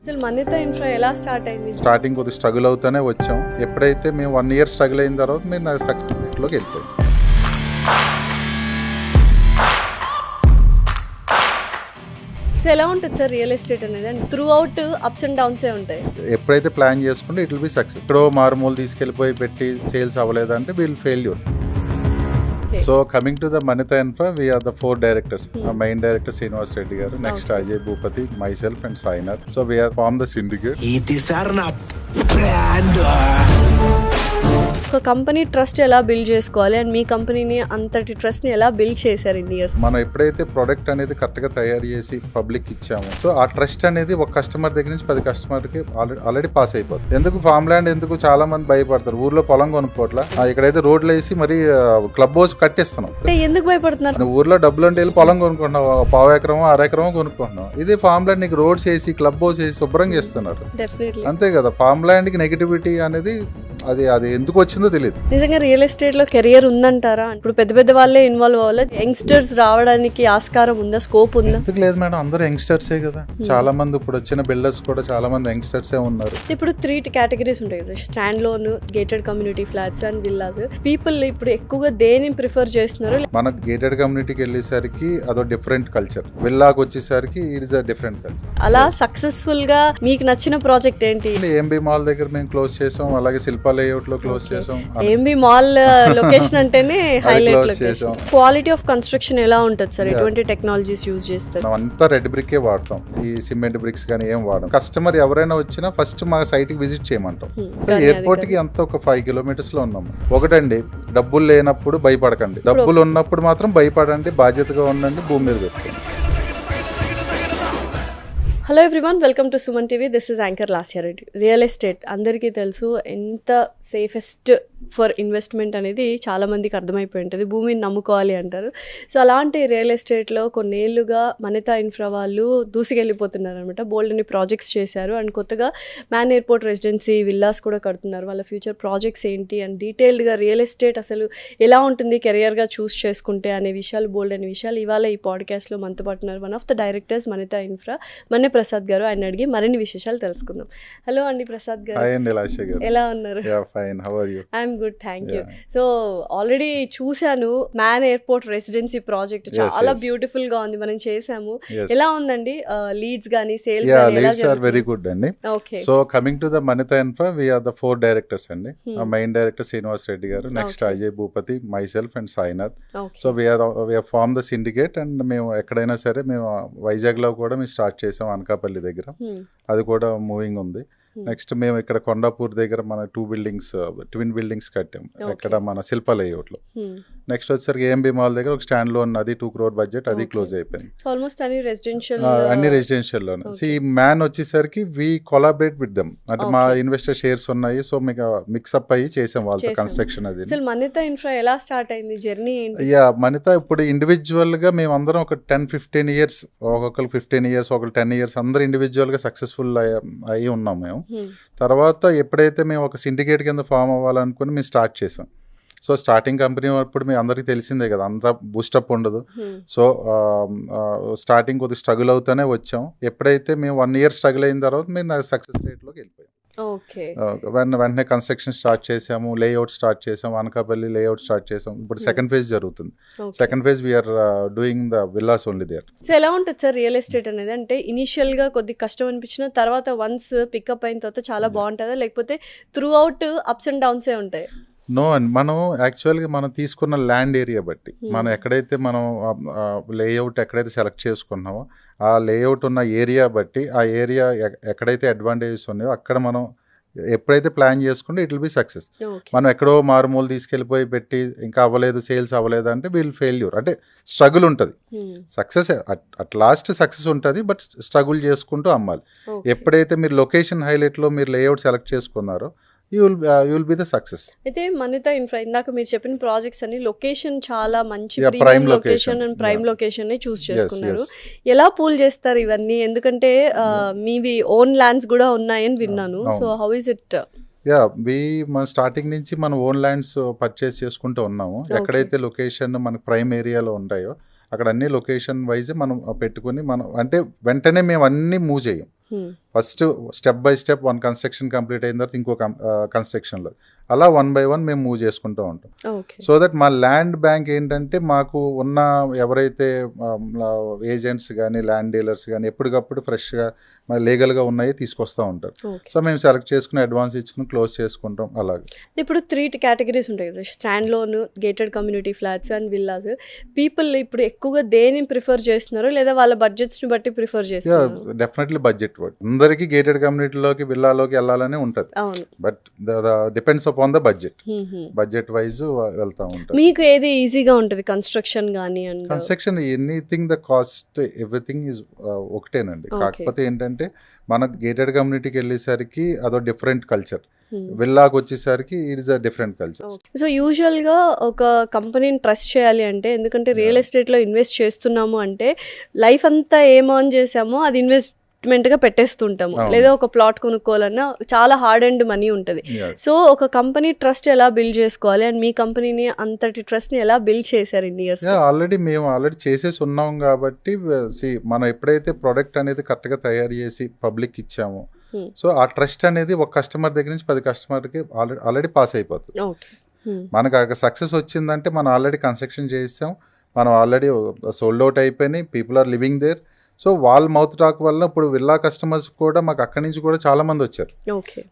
అసలు మన్నిత ఇన్ఫ్రా ఎలా స్టార్ట్ అయింది? స్టార్టింగ్ కొద్దిగా స్ట్రగుల్ అవుతూనే వచ్చాం. ఎప్పుడైతే మేము 1 year స్ట్రగుల్ అయిన తర్వాత మేము నా సక్సెస్ రేట్లోకి వెళ్ళిపోయాం. సో ఎలా ఉంటుంది సార్ రియల్ ఎస్టేట్ అనేది? And throughout ups and డౌన్సే ఉంటాయి. ఎప్పుడైతే ప్లాన్ చేసుకుంటే ఇట్ విల్ బి సక్సెస్. ఇక్కడ మారుమూలు తీసుకెళ్ళిపోయి పెట్టి సేల్స్ అవ్వలేదంటే will failure. So coming to the Mannita Infra, we are the 4 directors. Main director Srinivas Reddy garu, next Ajay Bhupathi, myself and Sainath. So we are form the syndicate. ఒక కంపెనీ ట్రస్ట్ ఎలా బిల్డ్ చేసుకోవాలి అండ్ మీ కంపెనీని అంతటి ట్రస్ట్ ని ఎలా బిల్డ్ చేశారు ఇన్ని ఇయర్స్? మనం ఎప్పుడైతే ప్రొడక్ట్ అనేది కరెక్ట్ గా తయారు చేసి పబ్లిక్ ఇచ్చామో, సో ఆ ట్రస్ట్ అనేది ఒక కస్టమర్ దగ్గర నుంచి 10 కస్టమర్కి ఆల్రెడీ పాస్ అయిపోతుంది. ఎందుకు ఫార్మ్ ల్యాండ్ ఎందుకు చాలా మంది భయపడతారు, ఊర్లో పొలం కొనుక్కోట్ల, ఇక్కడైతే రోడ్లు వేసి మరి క్లబ్ హౌస్ కట్టిస్తున్నాం. ఎందుకు భయపడుతున్నారు? ఊర్లో డబ్బులు అంటే వెళ్ళి పొలం కొనుక్కుంటున్నావు, 1/4 ఎకరమో 1/2 ఎకరమో కొనుక్కుంటున్నాం. ఇది ఫార్మ్ ల్యాండ్ నీకు రోడ్స్ వేసి క్లబ్ హౌస్ వేసి శుభ్రం చేస్తున్నారు. అంతే కదా. ఫార్మ్ ల్యాండ్ కి నెగిటివిటీ అనేది అది ఎందుకు వచ్చిందో తెలియదు. నిజంగా రియల్ ఎస్టేట్ లో కెరియర్ ఉందంటారా? ఇప్పుడు పెద్ద పెద్ద వాళ్ళే ఇన్వాల్వ్ అవ్వాలి, యంగ్స్టర్స్ రావడానికి ఆస్కారం ఉందా, స్కోప్ ఉందా? ఎందుకు లేదు మేడం, అందరూ యంగ్స్టర్సే కదా. చాలా మంది ఇప్పుడు వచ్చిన బిల్డర్స్ కూడా చాలా మంది యంగ్స్టర్సే ఉన్నారు. ఇప్పుడు 3 కేటగిరీస్ ఉంటాయి కదా, stand loan, gated community flats and villas. People ఇప్పుడు ఎక్కువగా దేని ప్రిఫర్ చేస్తున్నారు? మన గేటెడ్ కమ్యూనిటీకి వెళ్ళేసరికి అదో డిఫరెంట్ కల్చర్, విల్లాకి వచ్చేసరికి it is a different culture. అలా సక్సెస్ఫుల్ గా మీకు నచ్చిన ప్రాజెక్ట్ ఏంటి? ఏంబీ మాల్ దగ్గర మేము క్లోజ్ చేసాం, అలాగే శిల్పా లేఅవుట్ లో క్లోజ్ చేసాం. ఏంబీ మాల్ లొకేషన్ అంటేనే highlight location. Quality of construction ఎలా ఉంటుంది సార్? ఎటువంటి టెక్నాలజీస్ యూజ్ చేస్తారు? మనం అంతా రెడ్ బ్రిక్ వాడతాం, ఈ సిమెంట్ బ్రిక్స్ కానీ ఏం వాడడం. కస్టమర్ ఎవరైనా వచ్చినా ఫస్ట్ మా సైట్ కి విజిట్ చేయమంటాం. ఎయిర్పోర్ట్ కి అంతా ఒక 5 kilometers లో ఉన్నాము. ఒకటండి, డబ్బులు లేనప్పుడు భయపడకండి, డబ్బులు ఉన్నప్పుడు మాత్రం భయపడండి, బాధ్యతగా ఉండండి, భూమి మీద పెట్టుకోండి. Hello everyone, welcome to Suman TV. This is anchor Lasya Reddy. Real estate అందరికీ తెలుసు ఎంత సేఫెస్ట్ ఫర్ ఇన్వెస్ట్మెంట్ అనేది చాలా మందికి అర్థమైపోయి ఉంటుంది. భూమిని నమ్ముకోవాలి అంటారు. సో అలాంటి రియల్ ఎస్టేట్లో కొన్నేళ్లుగా మన్నిత ఇన్ఫ్రా వాళ్ళు దూసుకెళ్ళిపోతున్నారు అనమాట. బోల్డ్ అని ప్రాజెక్ట్స్ చేశారు అండ్ కొత్తగా మ్యాన్ ఎయిర్పోర్ట్ రెసిడెన్సీ విల్లాస్ కూడా కడుతున్నారు. వాళ్ళ ఫ్యూచర్ ప్రాజెక్ట్స్ ఏంటి అండ్ డీటెయిల్డ్గా రియల్ ఎస్టేట్ అసలు ఎలా ఉంటుంది కెరియర్గా చూస్ చేసుకుంటే అనే విషయాలు, బోల్డ్ అనే విషయాలు ఇవాళ ఈ పాడ్కాస్ట్లో మనతో పాటున్నారు one of the directors Mannita Infra, Manne Prasad garu. ఆయన అడిగి మరిన్ని విశేషాలు తెలుసుకుందాం. హలో అండి ప్రసాద్ గారు, ఎలా ఉన్నారు? I'm good, thank you. So already చూశాను మ్యాన్ ఎయిర్పోర్ట్ రెసిడెన్సీ ప్రాజెక్ట్, చాలా బ్యూటిఫుల్ గా ఉంది, మనం చేసాము. ఎలా ఉందండి లీడ్స్ గానీ sales? Leads are very good అండి. So coming to the Mannita Infra, we are the 4 directors అండి. Main director Srinivas Reddy garu, next Ajay Bhupathi, myself and Sainath. So we are form the syndicate. And మేము ఎక్కడైనా సరే, మేము వైజాగ్ లో కూడా మేము స్టార్ట్ చేసాం, అనకాపల్లి దగ్గర, అది కూడా మూవింగ్ ఉంది. నెక్స్ట్ మేము ఇక్కడ కొండాపూర్ దగ్గర మన 2 buildings, ట్విన్ బిల్డింగ్స్ కట్టాం ఇక్కడ మన శిల్పా లేఅవుట్ లో. నెక్స్ట్ వచ్చేసరికి ఏంబీ మాల్ దగ్గర ఒక స్టాండ్ లోన్, అది 2 crore బడ్జెట్, అది క్లోజ్ అయిపోయింది. ఆల్మోస్ట్ అన్ని రెసిడెన్షియల్ లోనే. ఈ మ్యాన్ వచ్చేసరికి వి కొలాబరేట్ విత్ దెమ్, అంటే మా ఇన్వెస్టర్ షేర్స్ ఉన్నాయి. సో మీకు మిక్స్అప్ అయ్యి చేసాం వాళ్ళతో కన్స్ట్రక్షన్. అది మన్నిత ఇన్ఫ్రా ఎలా స్టార్ట్ అయింది జర్నీ? మన్నిత ఇప్పుడు ఇండివిజువల్ గా మేము అందరం ఒక 10-15 years, ఒక్కొక్కరు 15 years, ఒకరు 10 years, అందరూ ఇండివిజువల్ గా సక్సెస్ఫుల్ అయ్యి ఉన్నాం మేము. తర్వాత ఎప్పుడైతే మేము ఒక సిండికేట్ కింద ఫామ్ అవ్వాలనుకుని మేము స్టార్ట్ చేసాం. సో స్టార్టింగ్ కంపెనీ అప్పుడు మీ అందరికీ తెలిసిందే కదా, అంత బూస్టప్ ఉండదు. సో స్టార్టింగ్ కొద్దిగా స్ట్రగుల్ అవుతూనే వచ్చాం. ఎప్పుడైతే మేము 1 year స్ట్రగుల్ అయిన తర్వాత మేము నా సక్సెస్ రేట్లోకి వెళ్ళిపోయాం. వెంటనే కన్స్ట్రక్షన్ స్టార్ట్ చేసాము, లేఅవుట్ స్టార్ట్ చేసాము, అనకాపల్లి లేఅవుట్ స్టార్ట్ చేసాం. ఇప్పుడు సెకండ్ ఫేజ్ జరుగుతుంది. Second phase we are doing the villas only there. So ఎలా ఉంటుంది సార్ రియల్ ఎస్టేట్ అనేది? అంటే ఇనిషియల్ గా కొద్దిగా కష్టం అనిపించిన తర్వాత వన్స్ పికప్ అయిన తర్వాత చాలా బాగుంటుందా, లేకపోతే త్రూ అవుట్ అప్స్ అండ్ డౌన్సే ఉంటాయి? నో అండి, మనం యాక్చువల్గా మనం తీసుకున్న ల్యాండ్ ఏరియా బట్టి, మనం ఎక్కడైతే మనం లేఅవుట్ ఎక్కడైతే సెలెక్ట్ చేసుకున్నామో ఆ లేఅవుట్ ఉన్న ఏరియా బట్టి, ఆ ఏరియా ఎక్కడైతే అడ్వాంటేజెస్ ఉన్నాయో అక్కడ మనం ఎప్పుడైతే ప్లాన్ చేసుకుంటే ఇట్ విల్ బి సక్సెస్. మనం ఎక్కడో మారుమూలు తీసుకెళ్ళిపోయి పెట్టి ఇంకా అవ్వలేదు, సేల్స్ అవ్వలేదు అంటే విల్ ఫెయిల్యూర్. అంటే స్ట్రగుల్ ఉంటుంది, సక్సెస్ అట్ లాస్ట్ సక్సెస్ ఉంటుంది, బట్ స్ట్రగుల్ చేసుకుంటూ అమ్మాలి. ఎప్పుడైతే మీరు లొకేషన్ హైలైట్లో మీరు లేఅవుట్ సెలెక్ట్ చేసుకున్నారో you will be the success. అయితే మన్నిత ఇన్ఫ్రా ఇందాక మీరు చెప్పిన ప్రాజెక్ట్స్ అన్ని లొకేషన్ చాలా మంచి premium location and prime location ని చూస్ చేసుకున్నారు. ఎలా పూల్ చేస్తారు ఇవన్నీ? ఎందుకంటే మీవి ఓన్ ల్యాండ్స్ కూడా ఉన్నాయని విన్నాను. So how is it? మన స్టార్టింగ్ నుంచి మనం ఓన్ ల్యాండ్స్ పర్చేస్ చేసుకుంటూ ఉన్నాము. ఎక్కడైతే లొకేషన్ మనకు ప్రైమ్ ఏరియాలో ఉంటాయో అక్కడ అన్ని లొకేషన్ వైజ్ మనం పెట్టుకుని, మనం అంటే వెంటనే మేము అన్ని మూవ్ చేయం. First step by step one construction complete అయిన తర్వాత ఇంకో కన్స్ట్రక్షన్లో అలా 1 by 1 మేము మూవ్ చేసుకుంటూ ఉంటాం. సో దట్ మా ల్యాండ్ బ్యాంక్ ఏంటంటే మాకు ఉన్న ఎవరైతే ఏజెంట్స్ కానీ ల్యాండ్ డీలర్స్ కానీ ఎప్పటికప్పుడు ఫ్రెష్గా లీగల్గా ఉన్నాయి తీసుకొస్తూ ఉంటారు. సో మేము సెలెక్ట్ చేసుకుని అడ్వాన్స్ ఇచ్చుకుని క్లోజ్ చేసుకుంటాం. అలాగే ఇప్పుడు 3 కేటగిరీస్ ఉంటాయి కదా, stand loan, gated community flats and villas. People ఇప్పుడు ఎక్కువగా దేని ప్రిఫర్ చేస్తున్నారు, లేదా వాళ్ళ బడ్జెట్స్ని బట్టి ప్రిఫర్ చేస్తున్నారు? డెఫినెట్లీ బడ్జెట్ అందరికీ గేటెడ్ కమ్యూనిటీలోకి విల్లాలోకి వెళ్ళాలని ఉంటుంది. But depends on the budget wise వెళ్తా ఉంటారు. మీకు ఏది ఈజీగా ఉంటుంది కన్స్ట్రక్షన్ కానీ? Construction anything the cost everything is ఒకటేనండి. కాకపోతే ఏంటంటే మన గేటెడ్ కమ్యూనిటీకి వెళ్ళేసరికి అదో డిఫరెంట్ కల్చర్, విల్లాకి వచ్చేసరికి it is a different culture. So యూజువల్గా ఒక కంపెనీని ట్రస్ట్ చేయాలి అంటే, ఎందుకంటే రియల్ ఎస్టేట్లో ఇన్వెస్ట్ చేస్తున్నాము అంటే లైఫ్ అంతా ఏమో అని చేసామో అది ఇన్వెస్ట్మెంట్గా పెట్టేస్తుంటాము, లేదా ఒక ప్లాట్ కొనుక్కోవాలన్నా చాలా హార్డ్ అండ్ మనీ ఉంటుంది. సో ఒక కంపెనీ ట్రస్ట్ ఎలా బిల్డ్ చేసుకోవాలి, అండ్ మీ కంపెనీని అంతటి ట్రస్ట్ని ఎలా బిల్డ్ చేశారు ఇన్ని ఇయర్స్? మేము ఆల్రెడీ చేసేసి ఉన్నాం కాబట్టి మనం ఎప్పుడైతే ప్రోడక్ట్ అనేది కరెక్ట్గా తయారు చేసి పబ్లిక్ ఇచ్చామో, సో ఆ ట్రస్ట్ అనేది ఒక కస్టమర్ దగ్గర నుంచి 10 కస్టమర్కి ఆల్రెడీ పాస్ అయిపోతుంది. మనకు సక్సెస్ వచ్చిందంటే మనం ఆల్రెడీ కన్స్ట్రక్షన్ చేసాం, మనం ఆల్రెడీ సోల్డ్ అవుట్ అయిపోయినాయి, people are living there. So వాళ్ళ మౌత్ టాక్ వల్ల ఇప్పుడు విల్లా కస్టమర్స్ కూడా మాకు అక్కడి నుంచి కూడా చాలా మంది వచ్చారు.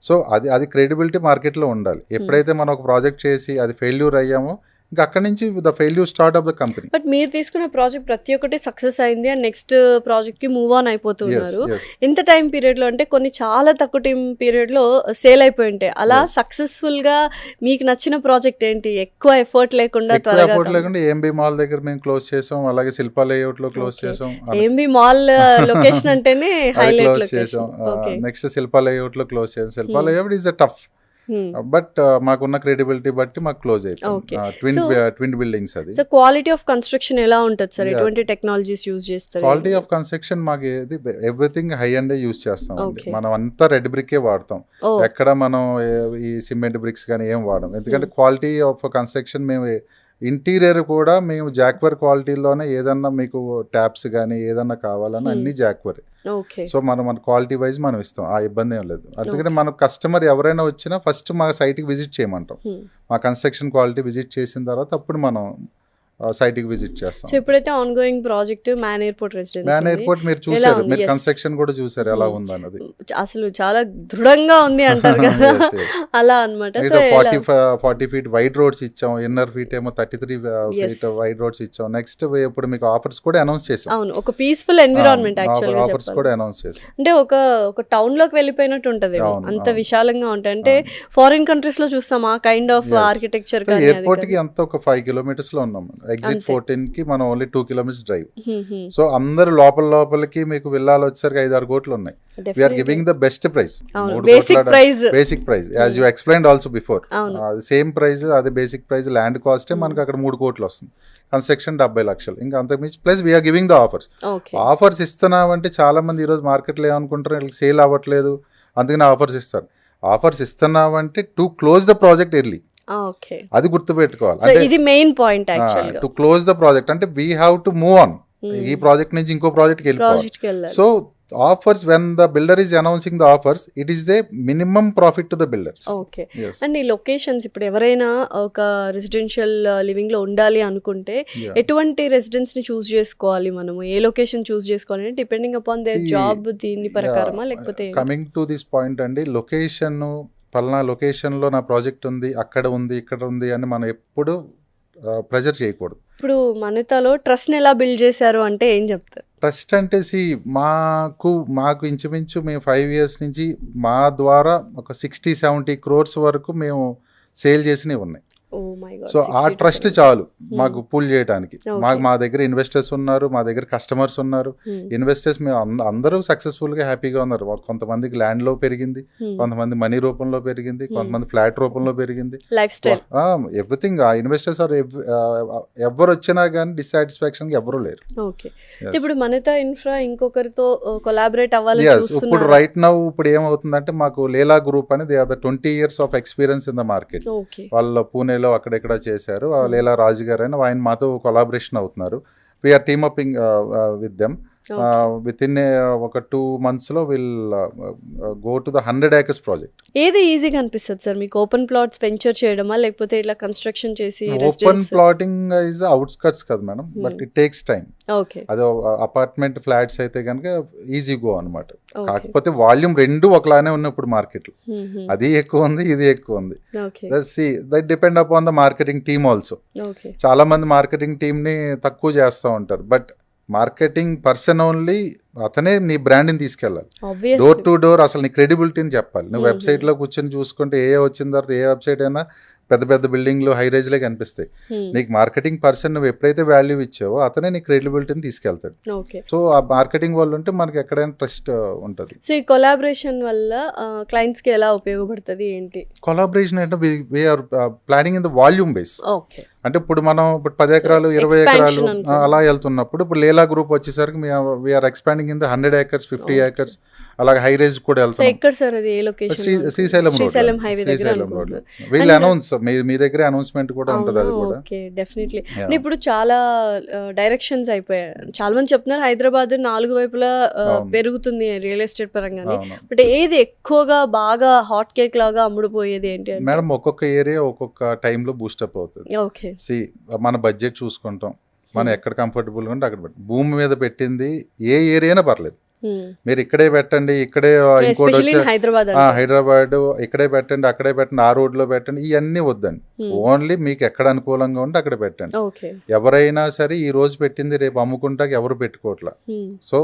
సో అది క్రెడిబిలిటీ మార్కెట్లో ఉండాలి. ఎప్పుడైతే మనం ఒక ప్రాజెక్ట్ చేసి అది ఫెయిల్యూర్ అయ్యామో ఇంకా అక్కడి నుంచి the failure start of the company. But మీరు తీసుకున్న ప్రాజెక్ట్ ప్రతి ఒక్కటి సక్సెస్ అయింది అండ్ నెక్స్ట్ ప్రాజెక్ట్కి మూవ్ ఆన్ అయిపోతున్నారు. ఎంత టైం పీరియడ్లో అంటే కొన్ని చాలా తక్కువ టైం పీరియడ్లో సేల్ అయిపోయి ఉంటాయి. అలా సక్సెస్ఫుల్గా మీకు నచ్చిన ప్రాజెక్ట్ ఏంటి? ఎక్కువ ఎఫర్ట్ లేకుండా ఏఎంబీ మాల్ దగ్గర మేము క్లోజ్ చేసాం, అలాగే శిల్పా లేఅవుట్ లో క్లోజ్ చేసాం. ఏఎంబీ మాల్ లొకేషన్ అంటేనే హైలైట్ చేసాం. నెక్స్ట్ శిల్పా లేఅవుట్ లో క్లోజ్ చేసాం. Shilpa layout is a tough, but మాకున్న క్రెడిబిలిటీ బట్టి మాకు క్లోజ్ అయిపోయింది. ట్విన్ బిల్డింగ్స్ అది. సో క్వాలిటీ ఆఫ్ కన్స్ట్రక్షన్ ఎలా ఉంటుంది సార్? ఎటువంటి టెక్నాలజీస్ యూజ్ చేస్తారు? క్వాలిటీ ఆఫ్ కన్స్ట్రక్షన్ మాకు ఎవ్రీథింగ్ హై అండ్ యూజ్ చేస్తాం అండి. మనం అంతా రెడ్ బ్రిక్కే వాడతాం, ఎక్కడ మనం ఈ సిమెంట్ బ్రిక్స్ కానీ ఏం వాడడం. ఎందుకంటే క్వాలిటీ ఆఫ్ కన్స్ట్రక్షన్ మేము ఇంటీరియర్ కూడా మేము జాక్వర్ క్వాలిటీలోనే ఏదన్నా మీకు ట్యాప్స్ కానీ ఏదన్నా కావాలన్నా అన్ని జాక్వర్. సో మన క్వాలిటీ వైజ్ మనం ఇస్తాం, ఆ ఇబ్బంది ఏం లేదు. అందుకని మన కస్టమర్ ఎవరైనా వచ్చినా ఫస్ట్ మా సైట్కి విజిట్ చేయమంటాం. మా కన్స్ట్రక్షన్ క్వాలిటీ విజిట్ చేసిన తర్వాత అప్పుడు మనం సైట్కి విజిట్ చేస్తాం. సో ఇప్పుడైతే on going project man airport residency. Man airport మీరు చూసారు, మీరు కన్స్ట్రక్షన్ కూడా చూసారు ఎలా ఉంది అన్నది. అసలు చాలా దృఢంగా ఉంది అంటారు కదా, అలా అన్నమాట. సో 40 feet వైడ్ రోడ్స్ ఇచ్చాం, ఇన్నర్ ఫీట్ ఏమో 33 feet వైడ్ రోడ్స్ ఇచ్చాం. నెక్స్ట్ ఇప్పుడు మీకు ఆఫర్స్ కూడా అనౌన్స్ చేసాం. అవును, ఒక పీస్ఫుల్ ఎన్విరాన్మెంట్ యాక్చువల్గా ఆఫర్స్ కూడా అనౌన్స్ చేసాం. అంటే ఒక టౌన్ లోకి వెళ్ళిపోయినట్టు ఉంటది, అంత విశాలంగా ఉంటాయి. అంటే ఫారిన్ కంట్రీస్ లో చూస్తాం ఆ కైండ్ ఆఫ్ ఆర్కిటెక్చర్. ఎయిర్పోర్ట్ కి అంత ఒక 5 kilometers లో ఉన్నాం. ఎగ్జిట్ 14 కి మనం ఓన్లీ 2 kilometers డ్రైవ్. సో అందరు లోపలికి మీకు విల్లాలు వచ్చేసరికి 5-6 కోట్లు ఉన్నాయి. We are giving the best price, basic price as you explained also before. Same price, అదే బేసిక్ ప్రైస్. ల్యాండ్ కాస్టే మనకు అక్కడ 3 కోట్లు వస్తుంది, కన్స్ట్రక్షన్ 70 లక్షలు. ఇంకా అంతకుమించి plus we are giving the offers ఇస్తున్నామంటే చాలా మంది ఈరోజు మార్కెట్లో ఏమనుకుంటారు, వీళ్ళకి సేల్ అవ్వట్లేదు అందుకని ఆఫర్స్ ఇస్తారు. ఆఫర్స్ ఇస్తున్నామంటే to close the project early, అది గుర్తుపెట్టుకోవాలి. ఇది మెయిన్ పాయింట్ యాక్చువల్గా. టు క్లోజ్ ద ప్రాజెక్ట్ అంటే we have to move on. ఈ ప్రాజెక్ట్ నుంచి ఇంకో ప్రాజెక్ట్కి వెళ్ళిపోవాలి. So offers, when the builder is announcing the offers, it is a minimum profit to the builders. Okay. And ఈ locations ఇప్పుడు ఎవరైనా ఒక రెసిడెన్షియల్ లివింగ్ లో ఉండాలి అనుకుంటే ఎటువంటి రెసిడెన్స్ ని చూస్ చేసుకోవాలి, మనము ఏ లొకేషన్ చూస్ చేసుకోవాలి? డిపెండింగ్ అపాన్ దేర్ జాబ్ దీని ప్రకారమా, లేకపోతే? కమింగ్ టు దిస్ పాయింట్ అండి, లొకేషన్ పలానా లొకేషన్లో నా ప్రాజెక్ట్ ఉంది, అక్కడ ఉంది, ఇక్కడ ఉంది అని మనం ఎప్పుడు ప్రెజర్ చేయకూడదు. ఇప్పుడు మనతలో ట్రస్ట్ని ఎలా బిల్డ్ చేశారు అంటే ఏం చెప్తారు? ట్రస్ట్ అంటే మాకు ఇంచుమించు మేము 5 years నుంచి మా ద్వారా ఒక 60-70 crores వరకు మేము సేల్ చేసినవి ఉన్నాయి. సో ఆ ట్రస్ట్ చాలు మాకు పుల్ చేయడానికి. మా దగ్గర ఇన్వెస్టర్స్ ఉన్నారు, మా దగ్గర కస్టమర్స్ ఉన్నారు. ఇన్వెస్టర్స్ మేము అందరూ సక్సెస్ఫుల్ గా హ్యాపీగా ఉన్నారు. కొంతమందికి ల్యాండ్ లో పెరిగింది, కొంతమంది మనీ రూపంలో పెరిగింది, కొంతమంది ఫ్లాట్ రూపంలో పెరిగింది. ఎవ్రీథింగ్ ఆ ఇన్వెస్టర్స్ ఆర్ ఎవరు వచ్చినా కానీ డిస్సాటిస్ఫాక్షన్ ఎవరు లేరు. ఇప్పుడు మనతా ఇన్ఫ్రా ఇంకొకరితో కొలాబరేట్ అవ్వాలి. ఇప్పుడు రైట్ నౌ ఇప్పుడు ఏమవుతుందంటే మాకు లేలా గ్రూప్ అని they are the 20 years of experience in the market. వాళ్ళ పూణేలో అక్కడెక్కడ చేశారు. లేలా రాజు గారు అని ఆయన మాతో కొలాబరేషన్ అవుతున్నారు. We are team up with them. Within ఒక 2 monthsలో will go to the 100 acres project. ఏది ఈజీగా అనిపిస్తుంది సార్ మీకు, ఓపెన్ ప్లాట్స్ వెంచర్ చేయడమా లేకపోతే ఇట్లా కన్స్ట్రక్షన్ చేసి ఓపెన్ ప్లాటింగ్ ఇస్ అవుట్స్కట్స్ కదా madam, but it takes time. Okay, అదే అపార్ట్మెంట్ ఫ్లాట్స్ అయితే కనుక ఈజీ గో అనమాట. కాకపోతే వాల్యూమ్ రెండు ఒకలానే ఉన్నాయి ఇప్పుడు మార్కెట్లో, అది ఎక్కువ ఉంది ఇది ఎక్కువ ఉంది. That depend upon the marketing team also. చాలా మంది మార్కెటింగ్ టీమ్ ని తక్కువ చేస్తూ ఉంటారు, బట్ మార్కెటింగ్ పర్సన్ ఓన్లీ అతనే నీ బ్రాండ్ని తీసుకెళ్ళాలి. డోర్ టు డోర్ అసలు నీ క్రెడిబిలిటీని చెప్పాలి. నువ్వు వెబ్సైట్లో కూర్చొని చూసుకుంటే ఏ వచ్చిన తర్వాత ఏ వెబ్సైట్ అయినా పెద్ద పెద్ద బిల్డింగ్లు హై రైజ్లే కనిపిస్తాయి. నీకు మార్కెటింగ్ పర్సన్ నువ్వు ఎప్పుడైతే వాల్యూ ఇచ్చావో అతనే నీ క్రెడిబిలిటీని తీసుకెళ్తాడు. సో ఆ మార్కెటింగ్ వాళ్ళు ఉంటే మనకి ఎక్కడైనా ట్రస్ట్ ఉంటుంది. సో ఈ కొలాబరేషన్ వల్ల క్లయింట్స్ కి ఎలా ఉపయోగపడుతుంది ఏంటి? కొలాబరేషన్ అంటే we are planning in the volume base. అంటే ఇప్పుడు మనం ఇప్పుడు 10 ఎకరాలు 20 ఎకరాలు అలా వెళ్తున్నప్పుడు ఇప్పుడు లీలా గ్రూప్ వచ్చేసరికి we are expanding in the 100 acres 50 acres అలాగే హై రేంజ్ కూడా వెళ్తాం. శ్రీశైలం హైవే రోడ్ వీళ్ళు అనౌన్స్ మీ దగ్గర అనౌన్స్మెంట్ కూడా ఉంటుంది. అది కూడా డెఫినెట్లీ. ఇప్పుడు చాలా డైరెక్షన్స్ అయిపోయాయి. చాలా మంది చెప్తున్నారు హైదరాబాద్ 4 వైపులా పెరుగుతుంది రియల్ ఎస్టేట్ పరంగానే, బట్ ఏది ఎక్కువగా బాగా హాట్ కేక్ లాగా అమ్ముడుపోయేది ఏంటి మేడం? ఒక్కొక్క ఏరియా ఒక్కొక్క టైంలో బూస్టప్ అవుతుంది. ఓకే, మన బడ్జెట్ చూసుకుంటాం, మనం ఎక్కడ కంఫర్టబుల్గా ఉంటే అక్కడ పెట్టండి. భూమి మీద పెట్టింది ఏ ఏరియానే పర్లేదు, మీరు ఇక్కడే పెట్టండి, ఇక్కడే ఇంకోటి హైదరాబాద్ ఇక్కడే పెట్టండి, అక్కడే పెట్టండి, ఆ రోడ్ లో పెట్టండి, ఇవన్నీ వద్దండి. ఓన్లీ మీకు ఎక్కడ అనుకూలంగా ఉంటే అక్కడ పెట్టండి. ఎవరైనా సరే ఈ రోజు పెట్టింది రేపు అమ్ముకుంటాక ఎవరు పెట్టుకోవట్లా. So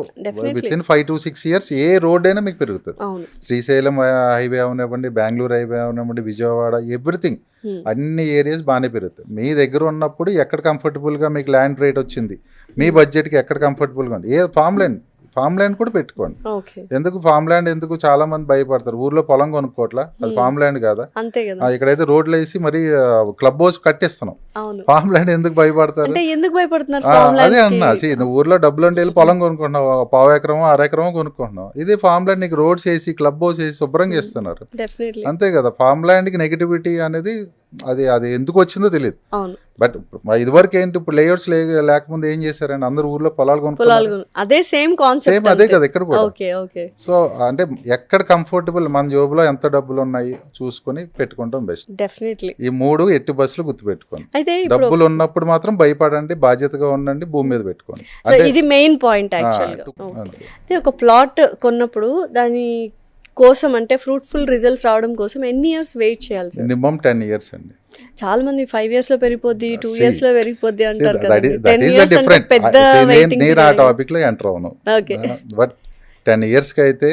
within 5 to 6 years a road అయినా మీకు పెరుగుతుంది. శ్రీశైలం హైవే అవనివ్వండి, బెంగళూరు హైవే అవనివ్వండి, విజయవాడ, ఎవ్రీథింగ్ అన్ని ఏరియాస్ బాగానే పెరుగుతాయి. మీ దగ్గర ఉన్నప్పుడు ఎక్కడ కంఫర్టబుల్ గా మీకు ల్యాండ్ రేట్ వచ్చింది, మీ బడ్జెట్ కి ఎక్కడ కంఫర్టబుల్ గా ఉంది, ఏ ఫామ్ ల్యాండ్ కూడా పెట్టుకోండి. ఎందుకు ఫామ్ ల్యాండ్ ఎందుకు చాలా మంది భయపడతారు, ఊర్లో పొలం కొనుక్కోవట్లా, అది ఫామ్ ల్యాండ్ కాదా? ఇక్కడైతే రోడ్లు వేసి మరి క్లబ్ హౌస్ కట్టిస్తున్నాం, ఫామ్ ల్యాండ్ ఎందుకు భయపడతారు? అదే అన్నా, నువ్వు ఊర్లో డబ్బులు అంటే వెళ్ళి పొలం కొనుక్కుంటున్నావు, 1/4 ఎకరమో 1/2 ఎకరమో కొనుక్కుంటున్నావు. ఇదే ఫామ్ ల్యాండ్ నీకు రోడ్స్ వేసి క్లబ్ హౌస్ వేసి శుభ్రంగా ఇస్తున్నారు. అంతే కదా, ఫామ్ ల్యాండ్ కి నెగిటివిటీ అనేది అది ఎందుకు వచ్చిందో తెలియదు. బట్ ఇదివరకు ఏంటి, ఇప్పుడు లేఅవుట్స్ లేకముందు ఏం చేశారండి, అందరు ఊర్లో పొలాలు కొనుక్కున్నారు. అదే సేమ్ సేమ్ అదే కదా ఇక్కడ కూడా. సో అంటే ఎక్కడ కంఫర్టబుల్, మన జోబులో ఎంత డబ్బులు ఉన్నాయి చూసుకుని పెట్టుకుంటాం బెస్ట్. డెఫినెట్లీ ఈ 3 ఎట్టి బస్సులు గుర్తుపెట్టుకోండి. డబ్బులు ఉన్నప్పుడు మాత్రం భయపడండి, బాధ్యతగా ఉండండి, భూమి మీద పెట్టుకోండి. ఇది మెయిన్ పాయింట్ యాక్చువల్గా. ఒక ప్లాట్ కొన్నప్పుడు దాని కోసం అంటే ఫ్రూట్ఫుల్ రిజల్ట్స్ రావడం కోసం ఎన్ని ఇయర్స్ వెయిట్ చేయాలి సార్? మినిమం 10 years అండి. చాలా మంది 5 years లో పెరిగిపోద్ది, 2 years లో పెరిగిపోద్ది అంటారు కదా. నేను ఆ టాపిక్ లో ఎంటర్ అవును, బట్ 10 years కి అయితే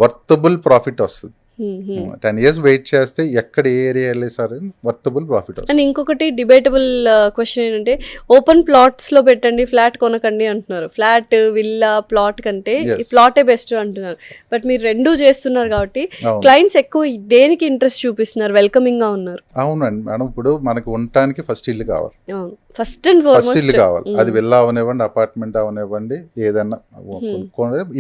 వర్తబుల్ ప్రాఫిట్ వస్తుంది. 10 years వెయిట్ చేస్తే ఎక్కడ ఏ ఏరియా వెళ్ళే సరే వర్తబుల్ ప్రాఫిట్ వస్తుంది. అండ్ ఇంకొకటి డిబేటబుల్ క్వశ్చన్ ఏంటంటే, ఓపెన్ ప్లాట్స్ లో పెట్టండి, ఫ్లాట్ కొనకండి అంటున్నారు. ఫ్లాట్, విల్లా, ప్లాట్ కంటే ఈ ప్లాటే బెస్ట్ అంటున్నారు. బట్ మీరు రెండూ చేస్తున్నారు కాబట్టి క్లయింట్స్ ఎక్కువ దేనికి ఇంట్రెస్ట్ చూపిస్తున్నారు, వెల్కమింగ్ గా ఉన్నారు? అవునండి మేడం, ఇప్పుడు మనకు ఉండటానికి ఫస్ట్ ఇల్లు కావాలి, ఫస్ట్ అండ్ ఫార్మోస్ట్ ఇల్లు కావాలి. అది విల్లా అవనివ్వండి, అపార్ట్మెంట్ అవనివ్వండి, ఏదన్నా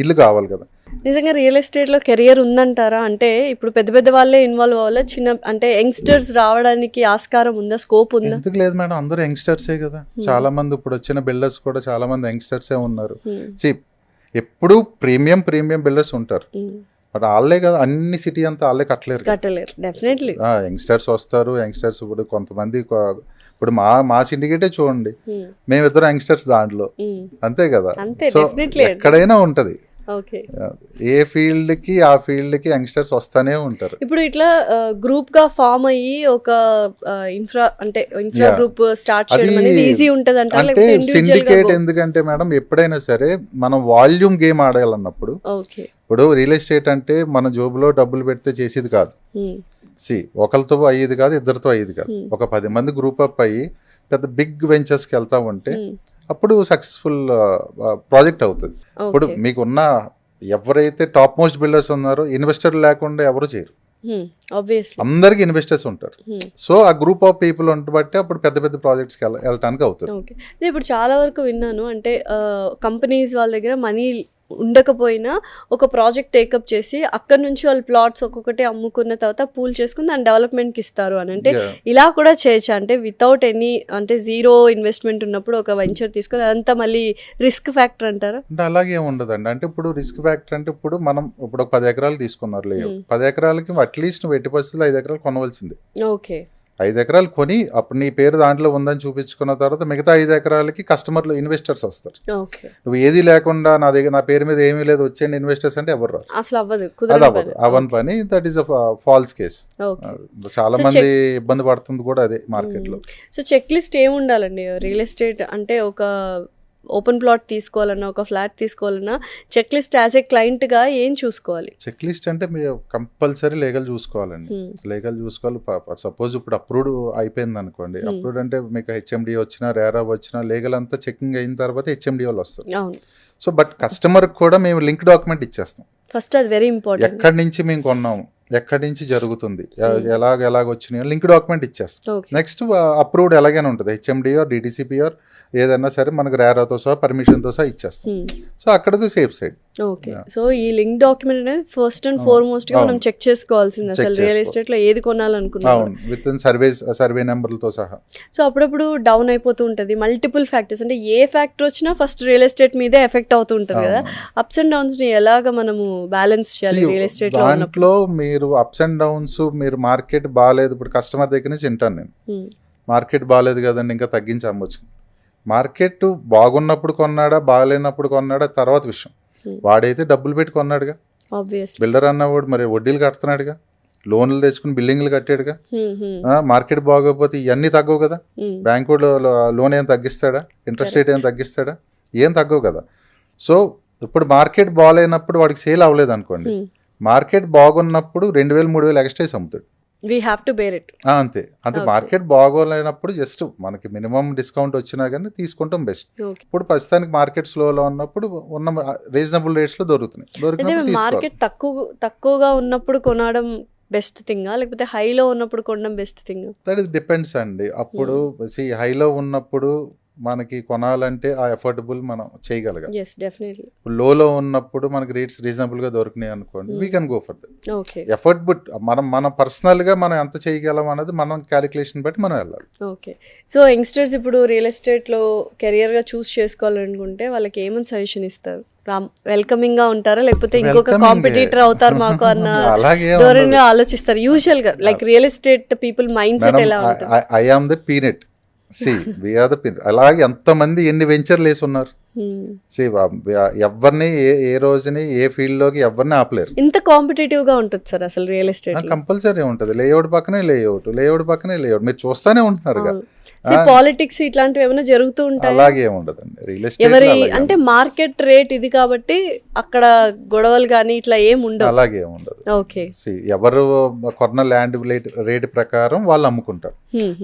ఇల్లు కావాలి కదా. నిజంగా రియల్ ఎస్టేట్ లో కెరియర్ ఉందంటారా? అంటే ఇప్పుడు పెద్ద పెద్ద వాళ్ళే ఇన్వాల్వ్ అవ్వాలి, చిన్న అంటే యంగ్స్టర్స్ రావడానికి ఆస్కారం ఉందా, స్కోప్ ఉందా? ఎందుకు లేదు మేడం, అందరూ యంగ్స్టర్సే కదా. చాలా మంది ఇప్పుడు వచ్చిన బిల్డర్స్ కూడా చాలా మంది యంగ్స్టర్సే ఉన్నారు. ఎప్పుడు ప్రీమియం బిల్డర్స్ ఉంటారు, బట్ వాళ్ళే కదా అన్ని సిటీ అంతా వాళ్ళే కట్టలేరు. డెఫినెట్లీ యంగ్స్టర్స్ వస్తారు. యంగ్స్టర్స్ ఇప్పుడు కొంతమంది, ఇప్పుడు మా సిండికేటే చూడండి, మేమిద్దరం యంగ్స్టర్స్ దాంట్లో, అంతే కదా. సో ఎక్కడైనా ఉంటది, ఏ ఫీల్డ్ కి ఆ ఫీల్డ్ కి యంగ్స్టర్స్ వస్తానే ఉంటారు. ఇప్పుడు ఇట్లా గ్రూప్ గా ఫామ్ అయ్యి ఒక ఇన్ఫ్రా గ్రూప్ స్టార్ట్ చేయడం అనేది ఈజీ ఉంటది అంటే సిండికేట్. ఎందుకంటే మేడం, ఎప్పుడైనా సరే మనం వాల్యూమ్ గేమ్ ఆడాలన్నప్పుడు, ఇప్పుడు రియల్ ఎస్టేట్ అంటే మన జోబులో డబ్బులు పెడితే చేసేది కాదు. ఒకరితో అయ్యేది కాదు, ఇద్దరితో అయ్యేది కాదు. ఒక 10 మంది గ్రూప్ అప్ అయ్యి పెద్ద బిగ్ వెంచర్స్కి వెళ్తా ఉంటే అప్పుడు సక్సెస్ఫుల్ ప్రాజెక్ట్ అవుతుంది. ఇప్పుడు మీకున్న ఎవరైతే టాప్ మోస్ట్ బిల్డర్స్ ఉన్నారో ఇన్వెస్టర్ లేకుండా ఎవరు చేయరు, అందరికి ఇన్వెస్టర్స్ ఉంటారు. సో ఆ గ్రూప్ ఆఫ్ పీపుల్ బట్టి అప్పుడు పెద్ద పెద్ద ప్రాజెక్ట్స్ వెళ్ళటానికి అవుతుంది. ఇప్పుడు చాలా వరకు విన్నాను అంటే కంపెనీస్ వాళ్ళ దగ్గర మనీ ఉండకపోయినా ఒక ప్రాజెక్ట్ టేకప్ చేసి అక్కడ నుంచి వాళ్ళు ప్లాట్స్ ఒక్కొక్కటి అమ్ముకున్న తర్వాత పూల్ చేసుకుని దాని డెవలప్మెంట్కి ఇస్తారు అని. అంటే ఇలా కూడా చేయొచ్చు అంటే వితౌట్ ఎనీ అంటే జీరో ఇన్వెస్ట్మెంట్ ఉన్నప్పుడు ఒక వెంచర్ తీసుకొని అదంతా మళ్ళీ రిస్క్ ఫ్యాక్టర్ అంటారా? అంటే అలాగే ఉండదండి. అంటే ఇప్పుడు రిస్క్ ఫ్యాక్టర్ అంటే ఇప్పుడు మనం ఇప్పుడు 10 ఎకరాలు తీసుకున్నారు లేవు, 10 ఎకరాలకి అట్లీస్ట్ నువ్వు ఎట్టి పరిస్థితుల్లో 5 ఎకరాలు కొనవలసింది. ఓకే, 5 ఎకరాలు కొని అప్పుడు నీ పేరు దాంట్లో ఉందని చూపించుకున్న తర్వాత మిగతా 5 ఎకరాలకి కస్టమర్లు ఇన్వెస్టర్స్ వస్తారు. నువ్వు ఏది లేకుండా నా పేరు మీద ఏమీ లేదు వచ్చేయండి ఇన్వెస్టర్స్ అంటే ఎవరు రారు, అసలు అవ్వదు, అది అవ్వదు, అవన్ పని. That is false case. చాలా మంది ఇబ్బంది పడుతుంది కూడా అదే మార్కెట్ లో. సో చెక్ లిస్ట్ ఏమి ఉండాలండి రియల్ ఎస్టేట్ అంటే? ఒక ఓపెన్ ప్లాట్ తీసుకోవాలన్నా ఒక ఫ్లాట్ తీసుకోవాలన్నా check list as a client గా ఏం చూసుకోవాలి? చెక్ లిస్ట్ అంటే మీరు కంపల్సరీ లీగల్ చూసుకోవాలండి. లీగల్ చూసుకోవాలి. సపోజ్ ఇప్పుడు అప్రూవ్డ్ అయిపోయింది అనుకోండి, అప్రూవ్డ్ అంటే మీకు హెచ్ఎండి వచ్చినా రేరా వచ్చినా లీగల్ అంతా చెకింగ్ అయిన తర్వాత హెచ్ఎండి వాళ్ళు వస్తారు. సో బట్ కస్టమర్ కూడా మేము లింక్ డాక్యుమెంట్ ఇచ్చేస్తాం ఫస్ట్, అది వెరీ ఇంపార్టెంట్. ఎక్కడి నుంచి మేము కొన్నాము, ఎక్కడి నుంచి జరుగుతుంది, ఎలాగ వచ్చినాయో లింక్ డాక్యుమెంట్ ఇచ్చేస్తాం. నెక్స్ట్ అప్రూవ్డ్ ఎలాగైనా ఉంటుంది, హెచ్ఎండి ఆర్ డిటిసిపి ఆర్ ఏదైనా సరే మనకు రేరాతో సహా పర్మిషన్తో సహా ఇచ్చేస్తాం. సో అక్కడది సేఫ్ సైడ్. ఓకే, సో ఈ లింక్ డాక్యుమెంట్ అనేది ఫస్ట్ అండ్ ఫార్మోస్ట్ గా మనం చెక్ చేసుకోవాల్సింది అసలు రియల్ ఎస్టేట్ లో ఏది కొనాలనుకున్నాం విత్ ఇన్ సర్వే నెంబర్లతో సహా. సో అప్పుడప్పుడు డౌన్ అయిపోతూ ఉంటుంది, మల్టిపుల్ ఫ్యాక్టర్స్ అంటే ఏ ఫ్యాక్టర్ వచ్చినా ఫస్ట్ రియల్ ఎస్టేట్ మీదే ఎఫెక్ట్ అవుతూ ఉంటుంది కదా. అప్స్ అండ్ డౌన్స్ ని ఎలాగా మనము బ్యాలెన్స్ చేయాలి రియల్ ఎస్టేట్ లో? దాంట్లో మీరు అప్స్ అండ్ డౌన్స్, మీరు మార్కెట్ బాగాలేదు, ఇప్పుడు కస్టమర్ దగ్గర నుంచి వింటాను నేను, మార్కెట్ బాగాలేదు కదండి ఇంకా తగ్గించి అమ్మొచ్చు. మార్కెట్ బాగున్నప్పుడు కొన్నాడా బాగాలేనప్పుడు కొన్నాడా తర్వాత విషయం. వాడైతే డబ్బులు పెట్టి కొన్నాడుగా, బిల్డర్ అన్నవాడు మరి వడ్డీలు కడుతున్నాడుగా, లోన్లు తెచ్చుకుని బిల్డింగ్లు కట్టాడుగా. మార్కెట్ బాగోకపోతే ఇవన్నీ తగ్గవు కదా. బ్యాంకు లోన్ ఏం తగ్గిస్తాడా, ఇంట్రెస్ట్ రేట్ ఏం తగ్గిస్తాడా, ఏం తగ్గవు కదా. సో ఇప్పుడు మార్కెట్ బాగాలేనప్పుడు వాడికి సేల్ అవ్వలేదు అనుకోండి, మార్కెట్ బాగున్నప్పుడు 2000-3000 ఎక్స్ట్రా అమ్ముతాడు. We have to bear it. అంతే. మార్కెట్ బాగోలేనప్పుడు జస్ట్ మనకి మినిమం డిస్కౌంట్ వచ్చినా కానీ తీసుకుంటాం బెస్ట్. ఇప్పుడు ప్రస్తుతానికి మార్కెట్ స్లోలో ఉన్నప్పుడు ఉన్న రీజనబుల్ రేట్స్ లో దొరుకుతుంది. మార్కెట్ తక్కువగా ఉన్నప్పుడు కొనడం బెస్ట్ థింగా లేకపోతే హైలో ఉన్నప్పుడు కొనడం best thing? That is depends అండి. అప్పుడు హైలో ఉన్నప్పుడు మనకి కొనాలంటే ఆ ఎఫోర్డబుల్ మనం చేయగలగాలి. లోలో ఉన్నప్పుడు మనకి రేట్స్ రీజనబుల్ గా దొరికినాయి అనుకోండి, we can go for that. Affordable మనం పర్సనల్ గా మనం ఎంత చేయగలం అనేది మనం క్యాలిక్యులేషన్ బట్టి మనం వెళ్ళాలి. ఓకే, సో యంగ్స్టర్స్ ఇప్పుడు రియల్ ఎస్టేట్ లో కెరియర్ గా చూస్ చేసుకోవాలనుకుంటే వాళ్ళకి ఏమని సజెషన్ ఇస్తారు? వెల్కమింగ్ గా ఉంటారా లేకపోతే ఇంకొక కాంపిటీటర్ అవుతారు మాకు అన్న ధోరణిలో ఆలోచిస్తారు యూజువల్ గా? Like real estate people mind set ఎలా ఉంటుంది? ఐ యామ్ ద పీనట్, అలాగే ఎంతమంది ఎన్ని వెంచర్లు వేసి ఉన్నారు. ఎవరిని ఏ రోజుని ఏ ఫీల్డ్ లోకి ఎవరిని ఆపలేరు. ఇంత కాంపిటేటివ్ గా ఉంటుంది సార్ అసలు రియల్ ఎస్టేట్? కంపల్సరీ ఉంటుంది. లేఅవుట్ పక్కనే లేఅవుట్ మీరు చూస్తానే ఉంటున్నారు కదా. పాలిటిక్స్ ఇట్లాంటివి ఏమైనా జరుగుతూ ఉంటాయి? అలాగే ఉండదండి రియల్ ఎస్టేట్. ఎవరి అంటే మార్కెట్ రేట్ ఇది కాబట్టి అక్కడ గొడవలు కానీ ఇట్లా ఏం ఉండవు? అలాగే ఉండదు. ఓకే, ఎవరు కొన్న ల్యాండ్ రేట్ ప్రకారం వాళ్ళు అమ్ముకుంటారు.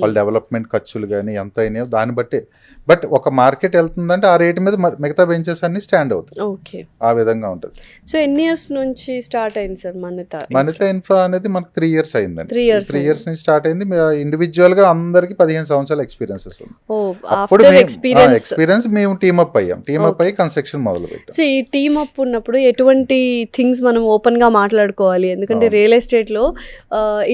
వాళ్ళ డెవలప్మెంట్ ఖర్చులు కానీ ఎంత అయినాయో దాన్ని బట్టి. బట్ ఒక మార్కెట్ వెళ్తుందంటే ఆ రేట్ మీద మిగతా బెంచెస్ అన్ని స్టాండ్ అవుతాయి. ఓకే, ఆ విధంగా ఉంటుంది. సో ఎన్ని ఇయర్స్ నుంచి స్టార్ట్ అయింది సార్ మనిత ఇన్ఫ్రా అనేది? మనకు 3 years అయిందండి. 3 years నుంచి స్టార్ట్ అయింది. ఇండివిజువల్ గా అందరికి 15 సంవత్సరాల ఎక్స్పీరియన్సెస్ ఉంది. అప్పుడు ఎక్స్పీరియన్స్ మేము టీమప్ అయ్యి కన్స్ట్రక్షన్ మొదలు పెట్టాం. సో ఈ టీమప్ ఉన్నప్పుడు ఎటువంటి థింగ్స్ మనం ఓపెన్ గా మాట్లాడుకోవాలి? ఎందుకంటే రియల్ ఎస్టేట్ లో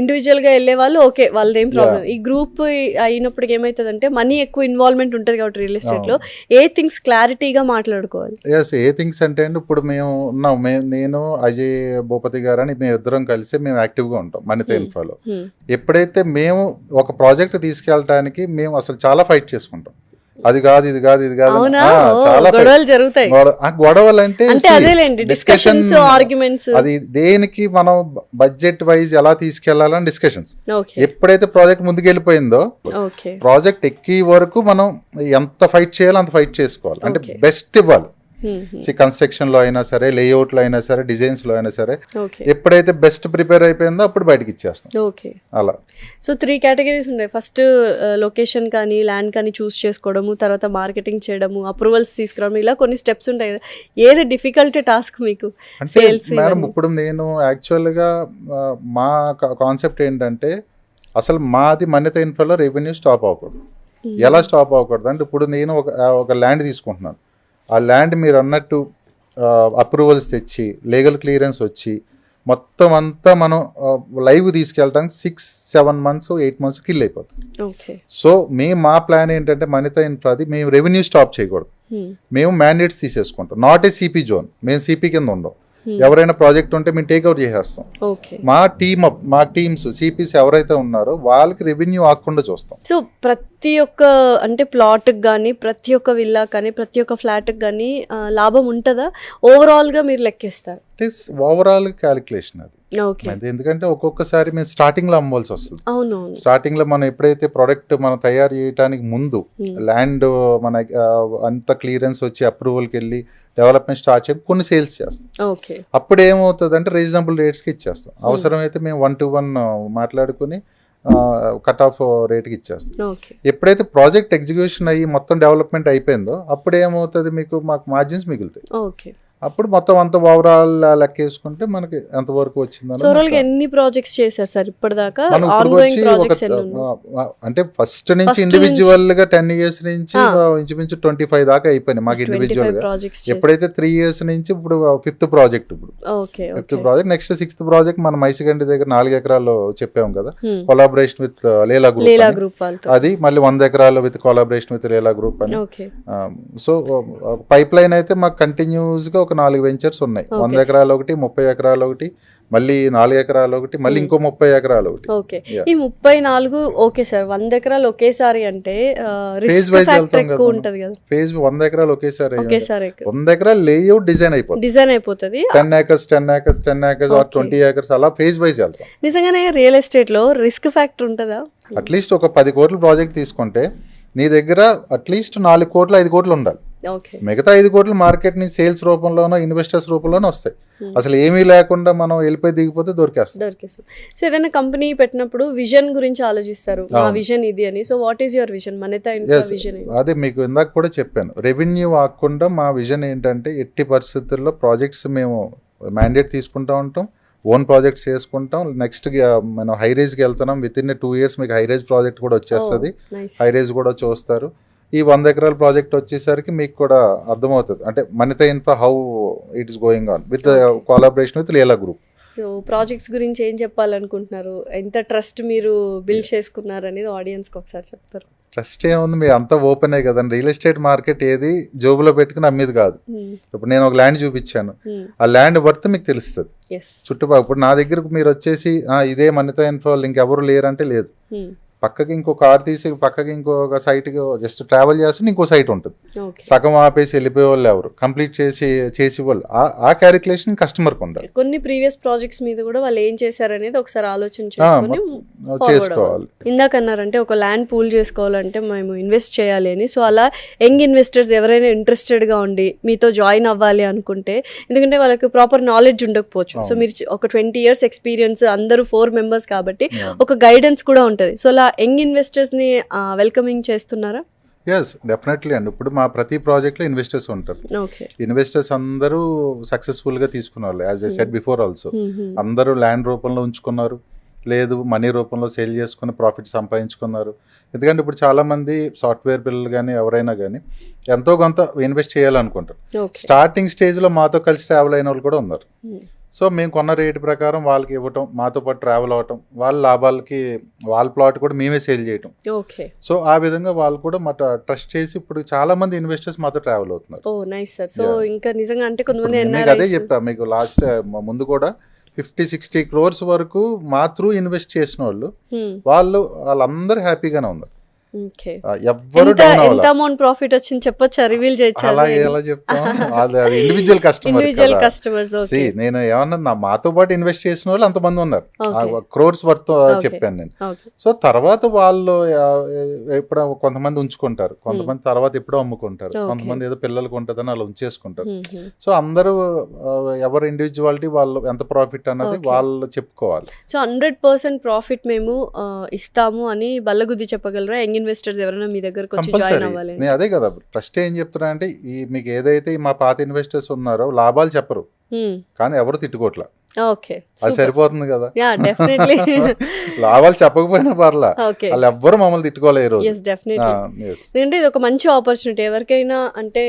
ఇండివిజువల్ గా వెళ్ళే వాళ్ళు ఓకే వాళ్ళదేం ప్రాబ్లం. ఈ గ్రూప్ అయినప్పుడు ఏమవుతుందంటే మనీ ఎక్కువ ఇన్వాల్వ్మెంట్ ఉంటుంది కాబట్టి రియల్ ఎస్టేట్ లో ఏ థింగ్స్ క్లారిటీగా మాట్లాడుకోవాలి? ఏ థింగ్స్ అంటే అండి, ఇప్పుడు మేము ఉన్నాం, నేను అజయ్ భూపతి గారు అని మేము ఇద్దరం కలిసి మేము యాక్టివ్ గా ఉంటాం మనిత ఇన్ఫ్రాలో. ఎప్పుడైతే మేము ఒక ప్రాజెక్ట్ తీసుకెళ్ళటానికి మేము అసలు చాలా ఫైట్ చేసుకుంటాం. అది కాదు ఇది కాదు చాలా గొడవలు జరుగుతాయి. గొడవలు అంటే డిస్కషన్స్, ఆర్గ్యుమెంట్స్. అది దేనికి మనం బడ్జెట్ వైజ్ ఎలా తీసుకెళ్లాలని డిస్కషన్స్. ఎప్పుడైతే ప్రాజెక్ట్ ముందుకు వెళ్ళిపోయిందో ప్రాజెక్ట్ ఎక్కి వరకు మనం ఎంత ఫైట్ చేయాలో అంత ఫైట్ చేసుకోవాలి. అంటే బెస్ట్ ఇవ్వాలి. కన్స్ట్రక్షన్ లో అయినా సరే, లేఅవుట్ లో అయినా సరే, డిజైన్స్ లో అయినా సరే, ఎప్పుడైతే బెస్ట్ ప్రిపేర్ అయిపోయిందో అప్పుడు బయటకి ఇచ్చేస్తాం. అలా. సో 3 categories ఉన్నాయి. ఫస్ట్ లొకేషన్ కానీ ల్యాండ్ కానీ చూస్ చేసుకోవడము, తర్వాత మార్కెటింగ్ చేయడము, అప్రూవల్స్ తీసుకురావడం, ఇలా కొన్ని స్టెప్స్ ఉంటాయి కదా. ఏది డిఫికల్ట్ టాస్క్ మీకు? మేడం ఇప్పుడు నేను యాక్చువల్ గా మా కాన్సెప్ట్ ఏంటంటే అసలు మాది మన్యత ఇన్ఫ్రాలో రెవెన్యూ స్టాప్ అవ్వకూడదు. ఎలా స్టాప్ అవ్వకూడదు అంటే ఇప్పుడు నేను ఒక ల్యాండ్ తీసుకుంటున్నాను. ఆ ల్యాండ్ మీరు అన్నట్టు అప్రూవల్స్ తెచ్చి లీగల్ క్లియరెన్స్ వచ్చి మొత్తం అంతా మనం లైవ్ తీసుకెళ్ళడానికి 6-7 months 8 months కిల్ అయిపోతుంది. ఓకే. సో మా ప్లాన్ ఏంటంటే మనిత ఇన్ఫ్రాది మేము రెవెన్యూ స్టాప్ చేయకూడదు, మేము మ్యాండేట్స్ తీసేసుకుంటాం. నాట్ ఏ సిపి జోన్, మేము సిపి కింద ఉండవు. ఎవరైనా ప్రాజెక్ట్ ఉంటే మేము టేక్అవుట్ చేసేస్తాం. మా టీమ్స్ సిపిస్ ఎవరైతే ఉన్నారో వాళ్ళకి రెవెన్యూ ఆకుండా చూస్తాం. సో ప్రతి ఒక్క అంటే ప్లాట్కి కానీ ప్రతి ఒక్క విల్లా కానీ ప్రతి ఒక్క ఫ్లాట్కి కానీ లాభం ఉంటుందా ఓవరాల్గా మీరు లెక్కేస్తారు? ఇట్ ఈస్ ఓవరాల్ క్యాలిక్యులేషన్ అది. ఓకే. ఎందుకంటే ఒక్కొక్కసారి మేము స్టార్టింగ్ లో అమ్మవలసి వస్తుంది. అవును. స్టార్టింగ్ లో మనం ఎప్పుడైతే ప్రొడక్ట్ మనం తయారు చేయడానికి ముందు ల్యాండ్ మన అంత క్లియరెన్స్ వచ్చి అప్రూవల్కి వెళ్ళి డెవలప్మెంట్ స్టార్ట్ చేసి కొన్ని సేల్స్ చేస్తాం. ఓకే. అప్పుడు ఏమవుతుంది అంటే రీజనబుల్ రేట్స్కి ఇచ్చేస్తాం. అవసరమైతే మేము 1-to-1 మాట్లాడుకుని కట్ ఆఫ్ రేట్కి ఇచ్చేస్తాం. ఎప్పుడైతే ప్రాజెక్ట్ ఎగ్జిక్యూషన్ అయ్యి మొత్తం డెవలప్మెంట్ అయిపోయిందో అప్పుడు ఏమవుతుంది, మాకు మార్జిన్స్ మిగులుతాయి. ఓకే. అప్పుడు మొత్తం అంత ఓవరాల్ లెక్క వేసుకుంటే మనకి ఎంతవరకు వచ్చిందని. ఎన్ని ప్రాజెక్ట్స్ చేశారు సార్ ఇప్పటిదాకా? అంటే ఫస్ట్ నుంచి ఇండివిజువల్ గా 10 years నుంచి ఇంచుమించు 25 దాకా అయిపోయినాయి మాకు ఇండివిజువల్ గా. ఎప్పుడైతే 3 years నుంచి ఇప్పుడు 5th ప్రాజెక్ట్, ఇప్పుడు 5th project. Next 6th project మన మైసిగండి దగ్గర 4 ఎకరాలు చెప్పాము కదా, కొలాబరేషన్ విత్ లీలా గ్రూప్. అది మళ్ళీ 100 ఎకరాలు with collaboration with Leela group అని. సో పైప్ లైన్ అయితే మాకు కంటిన్యూస్ గా ఒక 4 వెంచర్స్ ఉన్నాయి. 100 ఎకరాలు ఒకటి, 30 ఎకరాలు ఒకటి, మళ్ళీ 4 ఎకరాలు ఒకటి, మళ్ళీ ఇంకో 30 ఎకరాలు ఒకటి. ఓకే. ఈ 34 ఓకే సార్. 100 ఎకరాలు ఒకేసారి అంటే ఫేజ్ వైజ్ వెళ్తాం కదా. ఫేజ్ 100 ఎకరాలు ఒకేసారి 100 ఎకరాలు లేఅవుట్ డిజైన్ అయిపోతుంది. 10 acres 10 acres ఆర్ 20 acres అలా ఫేజ్ వైజ్ వెళ్తాం. నిజంగానే రియల్ ఎస్టేట్ లో రిస్క్ ఫ్యాక్టర్ ఉంటుందా? అట్లీస్ట్ ఒక 10 కోట్ల ప్రాజెక్ట్ తీసుకుంటే నీ దగ్గర అట్లీస్ట్ 4 కోట్లు 5 కోట్లు ఉండాలి. మిగతా 5 కోట్లు మార్కెట్ ని సేల్స్ రూపంలోనో ఇన్వెస్టర్స్ రూపంలోనో వస్తాయి. అసలు ఏమీ లేకుండా మనం వెళ్ళిపోయి దిగిపోతే దొరికేస్తాం. సో ఏదైనా కంపెనీ పెట్టినప్పుడు విజన్ గురించి ఆలోచిస్తారు, మా విజన్ ఇది అని. So what is your vision? Manita Infra vision. అదే మీకు ఇందాక కూడా చెప్పాను, రెవెన్యూ ఆకుండా మా విజన్ ఏంటంటే ఎట్టి పరిస్థితుల్లో ప్రాజెక్ట్స్ మేము మ్యాండేట్ తీసుకుంటా ఉంటాం, ఓన్ ప్రాజెక్ట్స్ చేసుకుంటాం. నెక్స్ట్ మనం హైరేజ్కి వెళ్తున్నాం. విత్ ఇన్ 2 years మీకు హైరేజ్ ప్రాజెక్ట్ కూడా వచ్చేస్తుంది. హైరేజ్ కూడా చూస్తారు. ఈ 100 ఎకరాల ప్రాజెక్ట్ వచ్చేసరికి మీకు కూడా అర్థమవుతుంది అంటే Manita Infra how it is going on with collaboration with Leela Group. So projects గురించి ఏం చెప్పాలనుకుంటున్నారు? ఎంత ట్రస్ట్ మీరు బిల్డ్ చేసుకున్నారు అనేది ఆడియన్స్కి ఒకసారి చెప్తారు. ట్రస్ట్ ఏముంది, మీరు అంతా ఓపెనే కదండి. రియల్ ఎస్టేట్ మార్కెట్ ఏది జోబులో పెట్టుకుని అమ్మేది కాదు. ఇప్పుడు నేను ఒక ల్యాండ్ చూపించాను, ఆ ల్యాండ్ వర్త్ మీకు తెలుస్తుంది చుట్టుపక్కల. ఇప్పుడు నా దగ్గరకు మీరు వచ్చేసి ఇదే మనిత ఇన్ఫ్రా ఇంకెవరు లేరంటే లేదు. పక్కకి ఇంకో కార్ తీసి పక్కకి ఇంకొక సైట్ జస్ట్ ట్రావెల్ చేస్తే ఇంకో సైట్ ఉంటుంది. సగం ఆపేసి వెళ్ళిపోయే వాళ్ళు ఎవరు, కంప్లీట్ చేసి వాళ్ళు ఆ క్యాలిక్యులేషన్ కస్టమర్కి ఉండాలి. కొన్ని ప్రీవియస్ ప్రాజెక్ట్స్ మీద కూడా వాళ్ళు ఏం చేశారనేది ఒకసారి ఆలోచన చేసుకోవాలి. ఇందాక అన్నారంటే ఒక ల్యాండ్ పూల్ చేసుకోవాలంటే మేము ఇన్వెస్ట్ చేయాలి అని. సో అలా యంగ్ ఇన్వెస్టర్స్ ఎవరైనా ఇంట్రెస్టెడ్గా ఉండి మీతో జాయిన్ అవ్వాలి అనుకుంటే, ఎందుకంటే వాళ్ళకి ప్రాపర్ నాలెడ్జ్ ఉండకపోవచ్చు. సో మీరు ఒక 20 years ఎక్స్పీరియన్స్, అందరూ 4 members కాబట్టి ఒక గైడెన్స్ కూడా ఉంటుంది. సో అలా యంగ్ ఇన్వెస్టర్స్ ని వెల్కమింగ్ చేస్తున్నారా? ఎస్, డెఫినెట్లీ అండి. ఇప్పుడు మా ప్రతి ప్రాజెక్ట్ లో ఇన్వెస్టర్స్ ఉంటారు. ఇన్వెస్టర్స్ అందరూ సక్సెస్ఫుల్ గా తీసుకున్న వాళ్ళు. As I said before also, అందరూ ల్యాండ్ రూపంలో ఉంచుకున్నారు, లేదు మనీ రూపంలో సేల్ చేసుకుని ప్రాఫిట్ సంపాదించుకున్నారు. ఎందుకంటే ఇప్పుడు చాలా మంది సాఫ్ట్వేర్ పిల్లలు కానీ ఎవరైనా కానీ ఎంతో కొంత ఇన్వెస్ట్ చేయాలనుకుంటారు. స్టార్టింగ్ స్టేజ్ లో మాతో కలిసి ట్రావెల్ అయిన వాళ్ళు కూడా ఉన్నారు. సో మేము కొన్న రేటు ప్రకారం వాళ్ళకి ఇవ్వటం, మాతో పాటు ట్రావెల్ అవ్వటం, వాళ్ళ లాభాలకి వాళ్ళ ప్లాట్ కూడా మేమే సేల్ చేయటం. సో ఆ విధంగా వాళ్ళు కూడా మా ట్రస్ట్ చేసి ఇప్పుడు చాలా మంది ఇన్వెస్టర్స్ మాతో ట్రావెల్ అవుతున్నారు. అదే చెప్పా మీకు లాస్ట్ ముందు కూడా 50-60 crores వరకు మా త్రూ ఇన్వెస్ట్ చేసిన వాళ్ళందరూ హ్యాపీగానే ఉన్నారు. ఎంత అమౌంట్ ప్రాఫిట్ వచ్చింది చెప్పొచ్చా? రివీల్ చేయొచ్చా? అలా ఎలా చెప్తాం, ఇండివిజువల్ కస్టమర్స్. నేను ఏమన్నా మాతో పాటు ఇన్వెస్ట్ చేసిన వాళ్ళు అంతమంది ఉన్నారు, క్రోర్స్ వర్త్ చెప్పాను నేను. సో తర్వాత వాళ్ళు ఎప్పుడో కొంతమంది ఉంచుకుంటారు, కొంతమంది తర్వాత ఎప్పుడో అమ్ముకుంటారు, కొంతమంది ఏదో పిల్లలకు ఉంటుందని అలా ఉంచేసుకుంటారు. సో అందరూ ఎవరు ఇండివిజువాలిటీ వాళ్ళు ఎంత ప్రాఫిట్ అన్నది వాళ్ళు చెప్పుకోవాలి. సో 100% ప్రాఫిట్ మేము ఇస్తాము అని బల్లగుద్ది చెప్పగలరా యంగ్ ఇన్వెస్టర్స్ ఎవరైనా మీ దగ్గరకు వచ్చి జాయిన్ అవ్వాలి? నేను అదే కదా ట్రస్ట్ ఏం చెప్తున్నా అంటే, మీకు ఏదైతే మా పాత ఇన్వెస్టర్స్ ఉన్నారో లాభాలు చెప్పరు కానీ ఎవరు తిట్టుకోట్లా. ఓకే, అది సరిపోతుంది కదా. Yeah definitely. లాభాలు చెప్పకపోయినా పర్లా, ఓకే, వాళ్ళు ఎవ్వరు మమ్మల్ని తిట్టుకోలేదు ఈ రోజు. Yes definitely. ఎందుకంటే ఇది ఒక మంచి ఆపర్చునిటీ ఎవరికైనా. అంటే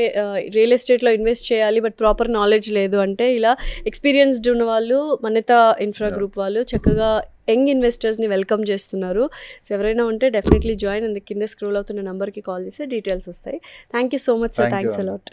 రియల్ ఎస్టేట్లో ఇన్వెస్ట్ చేయాలి బట్ ప్రాపర్ నాలెడ్జ్ లేదు అంటే ఇలా ఎక్స్పీరియన్స్డ్ ఉన్న వాళ్ళు మన్నిత ఇన్ఫ్రా గ్రూప్ వాళ్ళు చక్కగా యంగ్ ఇన్వెస్టర్స్ని వెల్కమ్ చేస్తున్నారు. సో ఎవరైనా ఉంటే డెఫినెట్లీ జాయిన్. అందుకు కింద స్క్రోల్ అవుతున్న నెంబర్కి కాల్ చేస్తే డీటెయిల్స్ వస్తాయి. Thank you so much sir, thanks a lot.